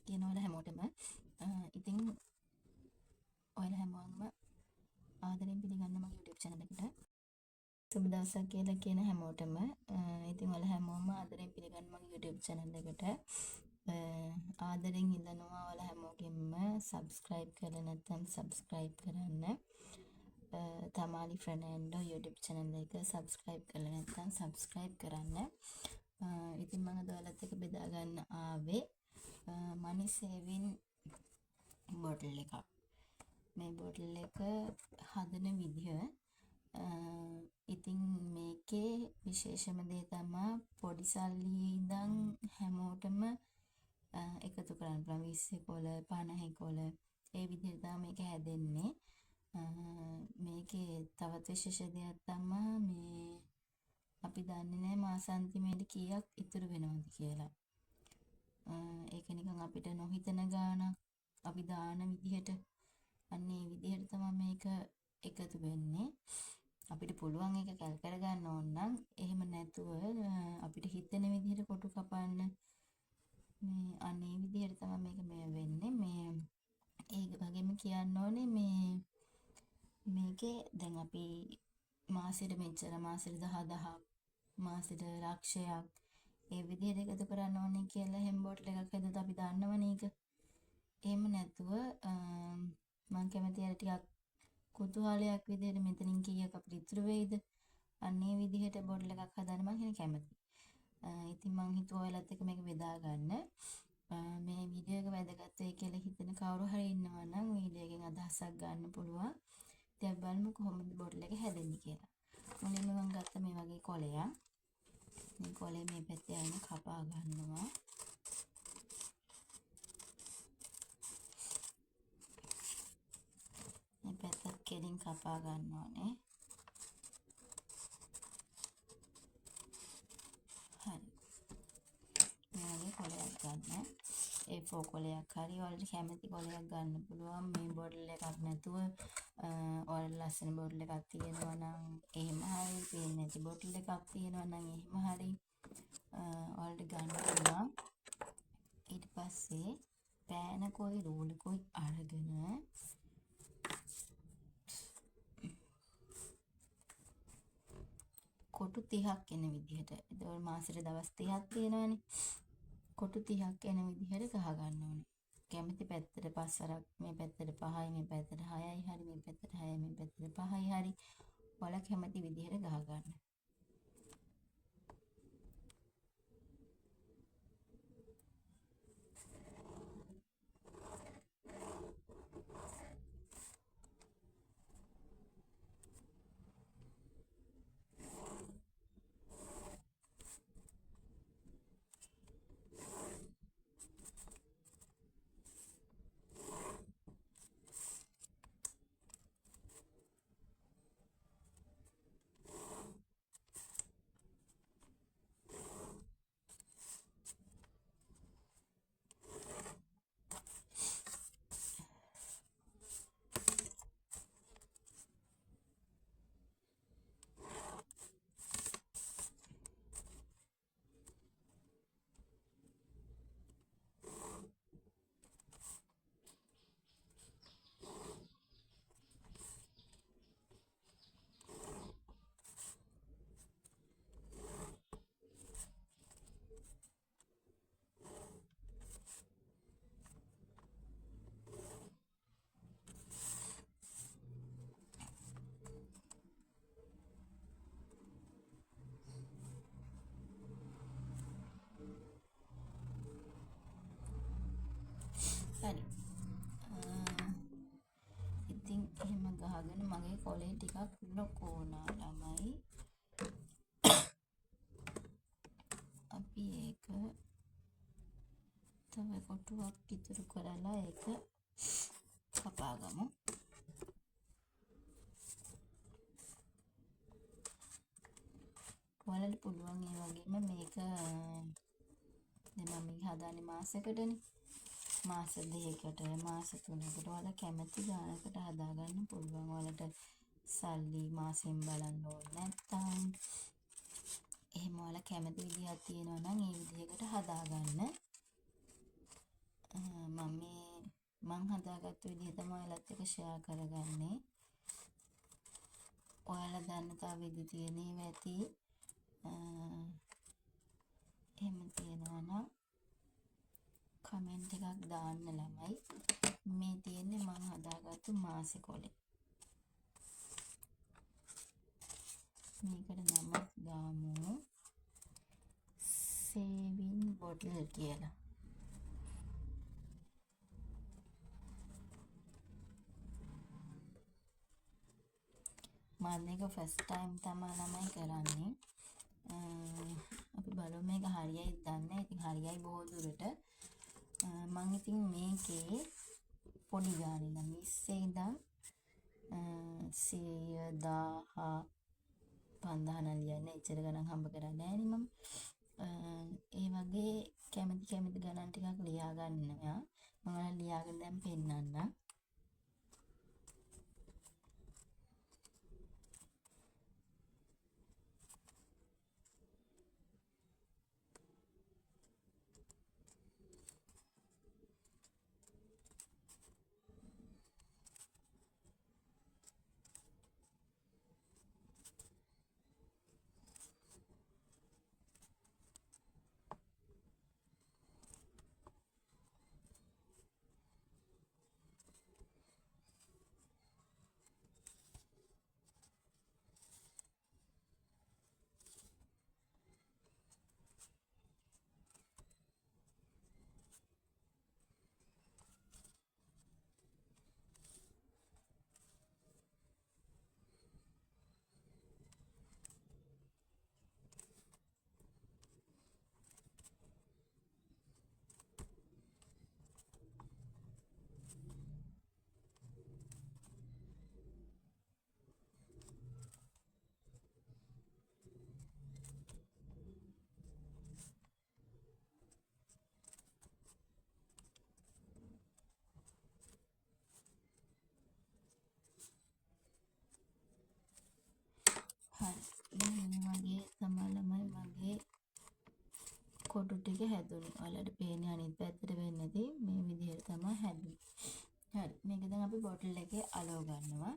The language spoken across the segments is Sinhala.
කියන ඔයාලා හැමෝටම. ඉතින් ඔයාලා හැමෝම ආදරෙන් පිළිගන්න මගේ YouTube channel එකට. සුබ දවසක් කියලා කියන හැමෝටම. ඉතින් ඔයාලා හැමෝම ආදරෙන් පිළිගන්න මගේ YouTube channel එකට. ආදරෙන් ඉල්ලනවා ඔයාලා හැමෝගෙම subscribe කරලා නැත්නම් subscribe කරන්න. තමාලි ෆර්නෑන්ඩෝ YouTube channel එක subscribe කරලා නැත්නම් subscribe කරන්න. ඉතින් මම අද ඔයාලත් එක්ක බෙදා ගන්න ආවේ money saving bottle එකක්. මේ bottle එක හදන විදිහ. ඉතින් මේකේ විශේෂම දේ තමයි පොඩි සල්ලි ඉඳන් හැමෝටම එකතු කරන්න පුළුවන් 20 කොල 50 කොල ඒ විදිහට තමයි මේක හැදෙන්නේ. මේකේ තවත් විශේෂ දෙයක් තමයි මේ අපි දන්නේ නැහැ මාසාන්තිමේදී කීයක් ඉතුරු වෙනවද කියලා. ඒක නිකන් අපිට නොහිතන ගාණක් අපි දාන විදිහට අන්න ඒ විදිහට තමයි මේක එකතු වෙන්නේ. අපිට පුළුවන් ඒක කැල් කර ගන්න ඕන නම් එහෙම නැතුව අපිට හිතෙන විදිහට කොටු කපන්න මේ අනේ විදිහට තමයි මේක මේ වෙන්නේ. මේ ඒ වගේම කියන්න ඕනේ මේකේ දැන් අපි මාසෙට මෙච්චර මාසෙට 10000ක් මාසෙට ලක්ෂයක් ඒ විදිහට එකතු කරන්න ඕනේ කියලා හැම බෝටල් එකක් හදුවත් අපි දන්නවනේ ඒක. එහෙම නැතුව මම කැමති අර ටිකක් කුතුහලයක් විදිහට මෙතනින් කීයක් අපිට ඉතුරු වෙයිද අන්නේ විදිහට බෝටල් එකක් හදන්න මම කෙනෙක් කැමතියි. ඉතින් මම හිතුවා ඔයාලත් එක්ක මේක බෙදා ගන්න. මේ වීඩියෝ එක වැදගත් වෙයි කියලා හිතන කවුරු හරි ඉන්නවා නම් වීඩියෝ එකෙන් අදහසක් ගන්න පුළුවන්. ඉතින් අපි බලමු කොහොමද බෝටල් එක හැදෙන්නේ කියලා. මුලින්ම මම ගත්ත මේ වගේ කොලයක්. මේ කොලේ මේ පැත්තේ අයින කපා ගන්නවා. මේ පැත්තත් කෙලින් කපා ගන්න ඕනේ. හරි. මේ වගේ කොලයක් ගන්න. A4 කොලයක් හරි ඔයාලට කැමති කොලයක් ගන්න පුළුවන්. මේ බෝටල් එකක් නැතුව ඔයාලට ලස්සන බෝටල් එකක් තියෙනවා නම් එහෙම හරි. පේන්නේ නැති බෝටල් එකක් තියෙනවා නම් එහෙම හරි. ඔයාලට ගන්න පුළුවන්. ඊට පස්සේ පෑන කොයි රූල කොයි අරගෙන කොටු 30ක් එන විදිහට. ඒතකොට මාසෙට දවස් 30ක් තියෙනවානේ. කොටු 30ක් එන විදිහට ගහ ගන්න ඕනේ. කැමති පැත්තට පස්සරක් මේ පැත්තට 5යි මේ පැත්තට 6යි හරි මේ පැත්තට 6යි මේ පැත්තට 5යි හරි. ඔයාලා කැමති විදිහට ගහ ගන්න. හරි. ඉතින් එහෙම ගහගෙන මගේ කොලේ ටිකක් ලොකු වුණා ළමයි. අපි ඒක තව කොටුවක් ඉතුරු කරලා ඒක කපා ගමු. ඔයාලට පුළුවන් ඒ වගේම මේක දැන් මම මේක හදාන්නේ මාසෙකටනේ. මාස 2කට මාස 3කට ඔයාලා කැමති ගානකට හදාගන්න පුළුවන්. ඔයාලට සල්ලි මාසෙන් බලන්න ඕනේ නැත්තම් එහෙම ඔයාලා කැමති විදිහක් තියෙනවා නම් ඒ විදිහකට හදාගන්න. මං හදාගත්තු විදිහ තමයි ඔයාලත් එක්ක ෂෙයා කරගන්නේ. ඔයාලා දන්න තව විදි තියෙනව ඇති. එහෙම තියෙනවා නම් කමෙන්ට් එකක් දාන්න ළමයි. මේ තියෙන්නේ මං හදාගත්තු මාසෙ කොලේ. මේකට නමක් දාමු සේවින් බොටල් කියලා. මම මේක ෆස්ට් ටයිම් තමයි ළමයි කරන්නේ. අපි බලමු මේක හරියයිද දන්නේ. ඉතින් හරියයි බොහෝ දුරට. මම ඉතින් මේකේ පොඩි ගානේ නම් 20 ඉඳන් 100 1000 5000 ලියන්නේ එච්චර ගණන් හම්බ කරන්නේ නැහැ නේ මම. ඒ වගේ කැමති ගණන් ටිකක් ලියා ගන්නවා. මම ලියාගෙන දැන් පෙන්නන්නම්. හරි. මේ වගේ තමයි ළමයි මගේ කොටු ටික හැදුනේ. ඔයාලට පේන්නේ අනිත් පැත්තට වෙන්නේ නැති මේ විදිහට තමයි හැදුනේ. හරි. මේක දැන් අපි බොටල් එකේ අලව ගන්නවා.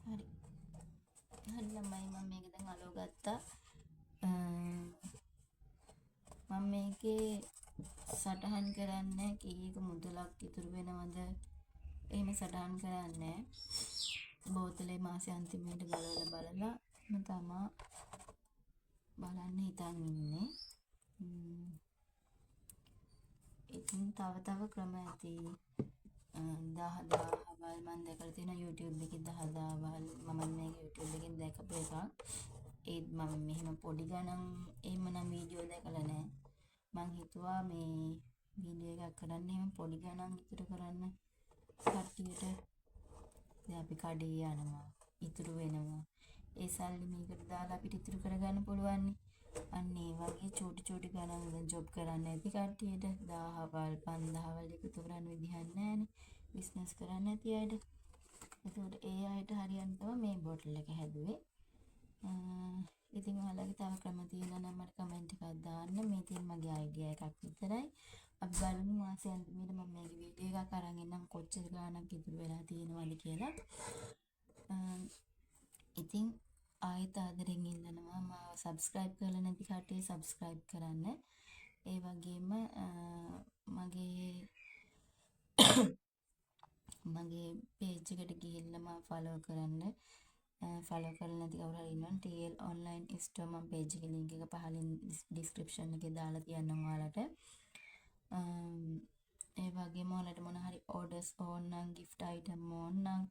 හරි. හරි ළමයි මම මේක දැන් අලව ගත්තා. මම මේකේ සටහන් කරන්නේ කීයක මුදලක් ඉතුරු වෙනවද එහෙම සටහන් කරන්නේ. බෝතලේ මාසේ අන්තිමේට ගලවලා බලලා මම තමා බලන්න හිතන් ඉන්නේ. ඉතින් තව ක්‍රම ඇති. 10 වල් මම දැකලා තියෙනවා YouTube එකේ 10 වල් මම මේක YouTube එකෙන් දැකපු එකක්. ඒත් මම මෙහෙම පොඩි ගණන් එහෙමනම් වීඩියෝ දැකලා නැහැ. මං හිතුවා මේ වීඩියෝ එකක් කරන්න එහෙම පොඩි ගණන් ඉතුරු කරන්න කට්ටියට. දැන් අපි කඩේ යනවා ඉතුරු වෙනවා. ඒ සල්ලි මේකට දාලා අපිට ඉතුරු කරගන්න පුළුවන්. අන්න ඒ වගේ චූටි ගණන් දැන් ජොබ් කරන්න ඇති කට්ටියට 1000 වල් 5000 වල් එකතු කරන්න විදිහක් නැහැනේ. බිස්නස් කරන්න ඇති අයට. ඒකට ඒ අයට හරියන්න තමයි මේ බොටල් එක හැදුවේ. ඉතින් ඔයාලගේ තව ක්‍රම තියෙනවා නම් මට කමෙන්ට් එකක් දාන්න. මේ තියෙන මගේ අයිඩියා එකක් විතරයි. අපි බලමු මාසෙ අන්තිමේට මම මේක වීඩියෝ එකක් අරන් එන්නම් කොච්චර ගාණක් ඉතුරු වෙලා තියෙනවද කියලා. ඉතින් ආයෙත් ආදරෙන් ඉල්ලනවා මාව සබ්ස්ක්‍රයිබ් කරලා නැති කට්ටිය සබ්ස්ක්‍රයිබ් කරන්න. ඒ වගේම මගේ page එකට ගිහිල්ලා මම follow කරන්න. follow කරලා නැති කවුරු හරි ඉන්නවා නම් TL online store මම page එකේ link එක පහලින් description එකේ දාලා තියන්නම් ඔයාලට. ඒ වගේම ඔයාලට මොන හරි orders ඕන නම් gift item ඕන නම්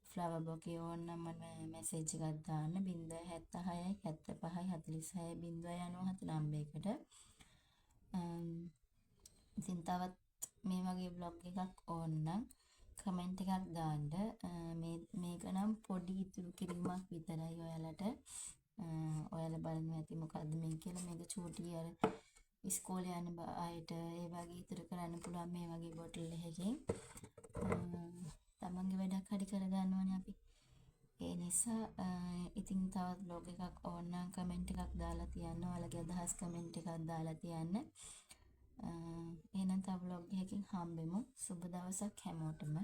flower bouquet ඕන නම් මම message එකක් දාන්න 076 75 46 097 නම්බරයකට. ඉතින් තවත් මේ වගේ vlog එකක් ඕන නම් කමෙන්ට් එකක් දාන්න. මේක නම් පොඩි ඉතුරු කිරීමක් විතරයි ඔයාලට. ඔයාලා බලනවා ඇති මොකද්ද මේ කියලා. මේක චූටි අර ඉස්කෝලේ යන අයට ඒ වගේ ඉතුරු කරන්න පුළුවන් මේ වගේ බොටල් එකකින්. තමන්ගේ වැඩක් හරි කරගන්නවනේ අපි. ඒ නිසා ඉතින් තවත් vlog එකක් ඕන නම් කමෙන්ට් එකක් දාලා තියන්න. ඔයාලගේ අදහස් කමෙන්ට් එකක් දාලා තියන්න. එහෙනම් තව vlog එකකින් හම්බෙමු. සුබ දවසක් හැමෝටම.